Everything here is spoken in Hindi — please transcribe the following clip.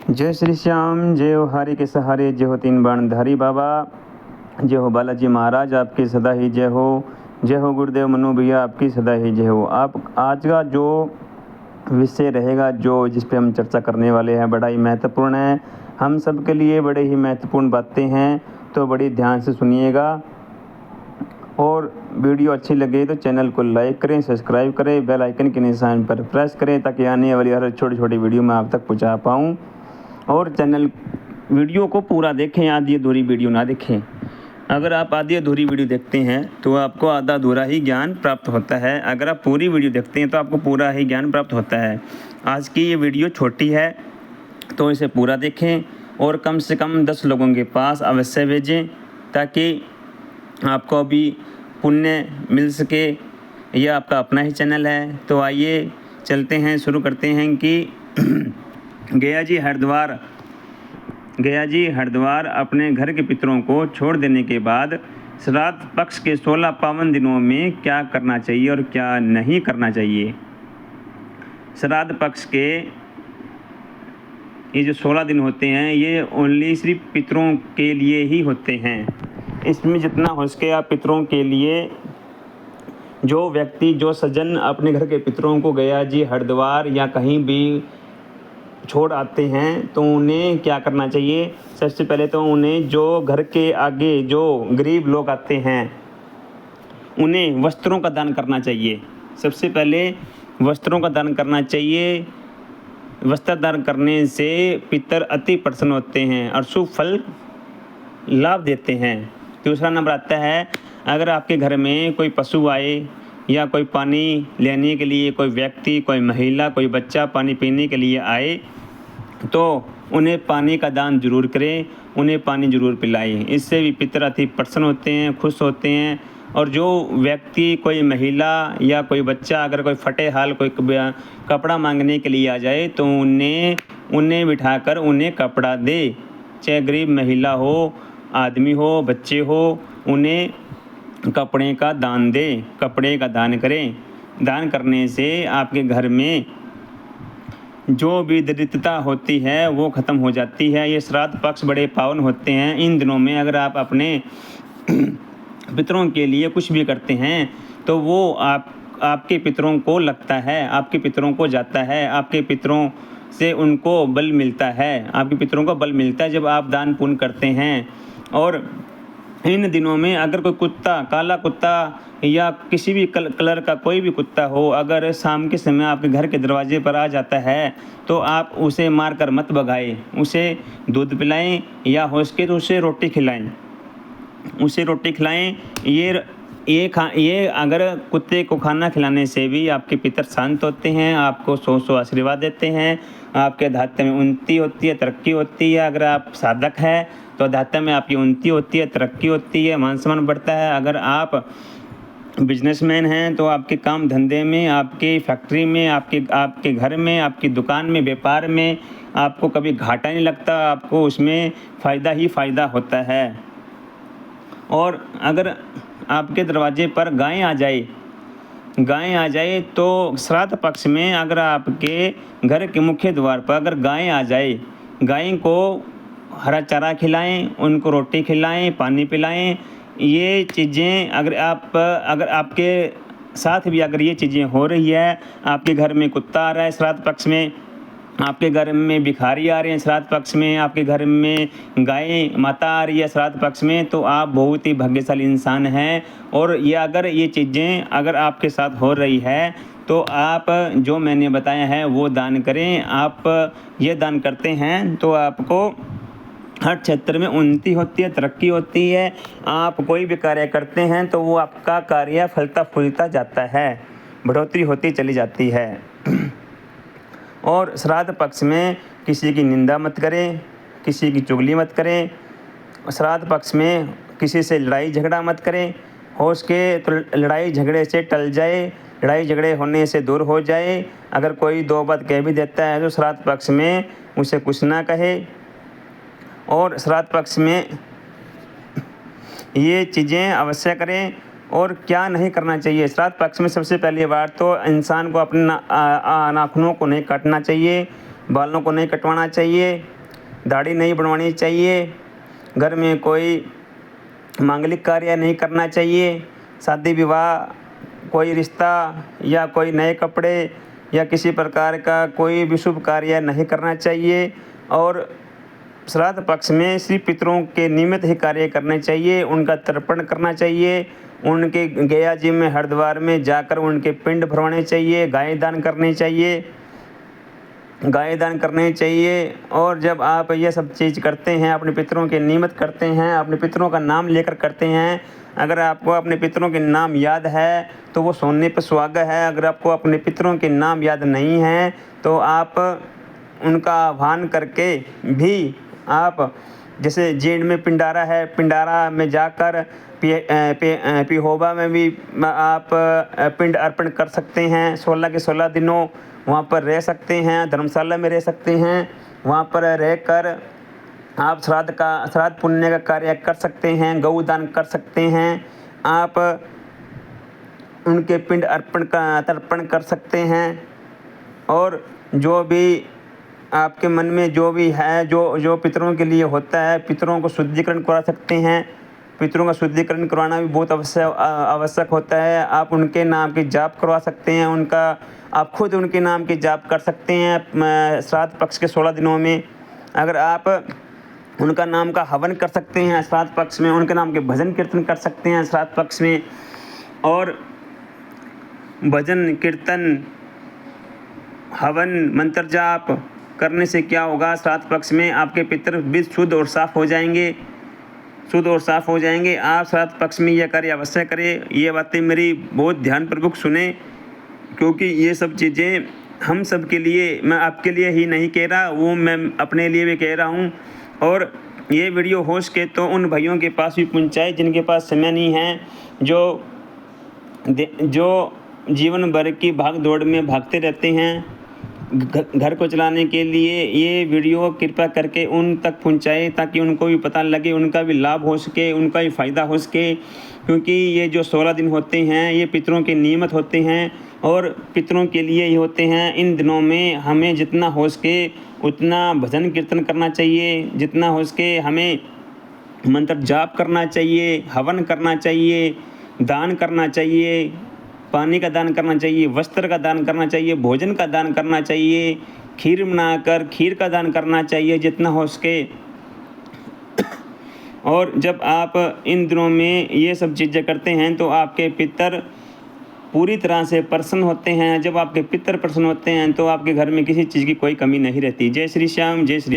जय श्री श्याम, जय हो हरि के सहारे, जय हो तीन बाणधारी बाबा, जय हो बालाजी महाराज आपकी सदा ही जय हो, जय हो गुरुदेव मनु भैया आपकी सदा ही जय हो। आप आज का जो विषय रहेगा, जो जिस पे हम चर्चा करने वाले हैं, बड़ा ही महत्वपूर्ण है, हम सब के लिए बड़े ही महत्वपूर्ण बातें हैं, तो बड़ी ध्यान से सुनिएगा। और वीडियो अच्छी लगे तो चैनल को लाइक करें, सब्सक्राइब करें, बेल आइकन के निशान पर प्रेस करें, ताकि आने वाली हर छोटी छोटी वीडियो मैं आप तक पहुंचा पाऊं। और चैनल वीडियो को पूरा देखें, आधी अधूरी वीडियो ना देखें। अगर आप आधी अधूरी वीडियो देखते हैं तो आपको आधा अधूरा ही ज्ञान प्राप्त होता है, अगर आप पूरी वीडियो देखते हैं तो आपको पूरा ही ज्ञान प्राप्त होता है। आज की ये वीडियो छोटी है तो इसे पूरा देखें और कम से कम 10 लोगों के पास अवश्य भेजें, ताकि आपको भी पुण्य मिल सके। यह आपका अपना ही चैनल है। तो आइए चलते हैं, शुरू करते हैं कि गया जी हरिद्वार अपने घर के पितरों को छोड़ देने के बाद श्राद्ध पक्ष के 16 पावन दिनों में क्या करना चाहिए और क्या नहीं करना चाहिए। श्राद्ध पक्ष के ये जो 16 दिन होते हैं, ये ओनली सिर्फ पितरों के लिए ही होते हैं। इसमें जितना हो सके आप पितरों के लिए, जो व्यक्ति, जो सज्जन अपने घर के पितरों को गया जी हरिद्वार या कहीं भी छोड़ आते हैं, तो उन्हें क्या करना चाहिए। सबसे पहले तो उन्हें, जो घर के आगे जो गरीब लोग आते हैं, उन्हें वस्त्रों का दान करना चाहिए। सबसे पहले वस्त्रों का दान करना चाहिए। वस्त्र दान करने से पितर अति प्रसन्न होते हैं और शुभ फल लाभ देते हैं। दूसरा नंबर आता है, अगर आपके घर में कोई पशु आए या कोई पानी लेने के लिए कोई व्यक्ति, कोई महिला, कोई बच्चा पानी पीने के लिए आए, तो उन्हें पानी का दान जरूर करें, उन्हें पानी जरूर पिलाएं। इससे भी पितर अति प्रसन्न होते हैं, खुश होते हैं। और जो व्यक्ति, कोई महिला या कोई बच्चा अगर कोई फटे हाल कोई कपड़ा मांगने के लिए आ जाए, तो उन्हें बिठाकर उन्हें कपड़ा दे। चाहे गरीब महिला हो, आदमी हो, बच्चे हो, उन्हें कपड़े का दान दें, कपड़े का दान करें। दान करने से आपके घर में जो भी दरिद्रता होती है वो ख़त्म हो जाती है। ये श्राद्ध पक्ष बड़े पावन होते हैं। इन दिनों में अगर आप अपने पितरों के लिए कुछ भी करते हैं, तो वो आपके पितरों को लगता है, आपके पितरों को जाता है, आपके पितरों से उनको बल मिलता है, आपके पितरों को बल मिलता है जब आप दान पुण्य करते हैं। और इन दिनों में अगर कोई कुत्ता, काला कुत्ता या किसी भी कलर का कोई भी कुत्ता हो, अगर शाम के समय आपके घर के दरवाजे पर आ जाता है, तो आप उसे मारकर मत भगाएं, उसे दूध पिलाएं या हो सके तो उसे रोटी खिलाएं, उसे रोटी खिलाएं। ये अगर कुत्ते को खाना खिलाने से भी आपके पितर शांत होते हैं, आपको 100 आशीर्वाद देते हैं, आपके अध्यात्म में उन्नति होती है, तरक्की होती है। अगर आप साधक हैं तो अध्यात्म में आपकी उन्नति होती है, तरक्की होती है, मान सम्मान बढ़ता है। अगर आप बिजनेसमैन हैं तो आपके काम धंधे में, आपकी फैक्ट्री में, आपके घर में, आपकी दुकान में, व्यापार में आपको कभी घाटा नहीं लगता, आपको उसमें फ़ायदा ही फ़ायदा होता है। और अगर आपके दरवाजे पर गाय आ जाए तो श्राद्ध पक्ष में अगर आपके घर के मुख्य द्वार पर अगर गाय आ जाए, गाय को हरा चारा खिलाएं, उनको रोटी खिलाएं, पानी पिलाएं। ये चीज़ें अगर आपके साथ भी अगर ये चीज़ें हो रही है, आपके घर में कुत्ता आ रहा है श्राद्ध पक्ष में, आपके घर में भिखारी आ रहे हैं श्राद्ध पक्ष में, आपके घर में गाय माता आ रही है श्राद्ध पक्ष में, तो आप बहुत ही भाग्यशाली इंसान हैं। और ये अगर ये चीज़ें अगर आपके साथ हो रही है, तो आप जो मैंने बताया है वो दान करें। आप ये दान करते हैं तो आपको हर क्षेत्र में उन्नति होती है, तरक्की होती है। आप कोई भी कार्य करते हैं तो वो आपका कार्य फलता फूलता जाता है, बढ़ोतरी होती चली जाती है। और श्राद्ध पक्ष में किसी की निंदा मत करें, किसी की चुगली मत करें। श्राद्ध पक्ष में किसी से लड़ाई झगड़ा मत करें। हो सके तो लड़ाई झगड़े से टल जाए, लड़ाई झगड़े होने से दूर हो जाए। अगर कोई दो बात कह भी देता है तो श्राद्ध पक्ष में उसे कुछ ना कहे। और श्राद्ध पक्ष में ये चीज़ें अवश्य करें। और क्या नहीं करना चाहिए श्राद्ध पक्ष में, सबसे पहली बात तो इंसान को अपने नाखूनों को नहीं काटना चाहिए, बालों को नहीं कटवाना चाहिए। दाढ़ी नहीं बनवानी चाहिए, घर में कोई मांगलिक कार्य नहीं करना चाहिए, शादी विवाह कोई रिश्ता या कोई नए कपड़े या किसी प्रकार का कोई भी शुभ कार्य नहीं करना चाहिए। और श्राद्ध पक्ष में श्री पितरों के निमित्त ही कार्य करने चाहिए, उनका तर्पण करना चाहिए, उनके गया जी में हरिद्वार में जाकर उनके पिंड भरवाने चाहिए, गाय दान करनी चाहिए। और जब आप ये सब चीज़ करते हैं, अपने पितरों के निमित्त करते हैं, अपने पितरों का नाम लेकर करते हैं, अगर आपको अपने पितरों के नाम याद है तो वो सोने पर सुहागा है। अगर आपको अपने पितरों के नाम याद नहीं है तो आप उनका आह्वान करके भी आप, जैसे जीण में पिंडारा है, पिंडारा में जाकर पिहोबा में भी आप पिंड अर्पण कर सकते हैं। 16 के 16 दिनों वहाँ पर रह सकते हैं, धर्मशाला में रह सकते हैं, वहाँ पर रहकर आप श्राद्ध पुण्य का कार्य कर सकते हैं, गौ दान कर सकते हैं, आप उनके पिंड तर्पण कर सकते हैं। और जो भी आपके मन में जो भी है, जो पितरों के लिए होता है, पितरों को शुद्धिकरण करा सकते हैं। पितरों का शुद्धिकरण करवाना भी बहुत आवश्यक होता है। आप उनके नाम के जाप करवा सकते हैं, आप खुद उनके नाम के जाप कर सकते हैं श्राद्ध पक्ष के 16 दिनों में। अगर आप उनका नाम का हवन कर सकते हैं श्राद्ध पक्ष में, उनके नाम के भजन कीर्तन कर सकते हैं श्राद्ध पक्ष में। और भजन कीर्तन हवन मंत्र जाप करने से क्या होगा, श्राद्ध पक्ष में आपके पितर भी शुद्ध और साफ हो जाएंगे, आप श्राद्ध पक्ष में यह कार्य अवश्य करें। ये बातें मेरी बहुत ध्यानपूर्वक सुने, क्योंकि ये सब चीज़ें हम सब के लिए, मैं आपके लिए ही नहीं कह रहा, वो मैं अपने लिए भी कह रहा हूँ। और ये वीडियो हो सके तो उन भाइयों के पास भी पहुँचाए जिनके पास समय नहीं है, जो जीवन भर की भाग दौड़ में भागते रहते हैं घर को चलाने के लिए। ये वीडियो कृपया करके उन तक पहुंचाएं ताकि उनको भी पता लगे, उनका भी लाभ हो सके, उनका भी फ़ायदा हो सके। क्योंकि ये जो 16 दिन होते हैं ये पितरों के नियमित होते हैं और पितरों के लिए ही होते हैं। इन दिनों में हमें जितना हो सके उतना भजन कीर्तन करना चाहिए, जितना हो सके हमें मंत्र जाप करना चाहिए, हवन करना चाहिए, दान करना चाहिए, पानी का दान करना चाहिए, वस्त्र का दान करना चाहिए, भोजन का दान करना चाहिए, खीर बनाकर खीर का दान करना चाहिए जितना हो सके। और जब आप इन दिनों में ये सब चीज़ें करते हैं तो आपके पितर पूरी तरह से प्रसन्न होते हैं। जब आपके पितर प्रसन्न होते हैं तो आपके घर में किसी चीज़ की कोई कमी नहीं रहती। जय श्री श्याम, जय श्री।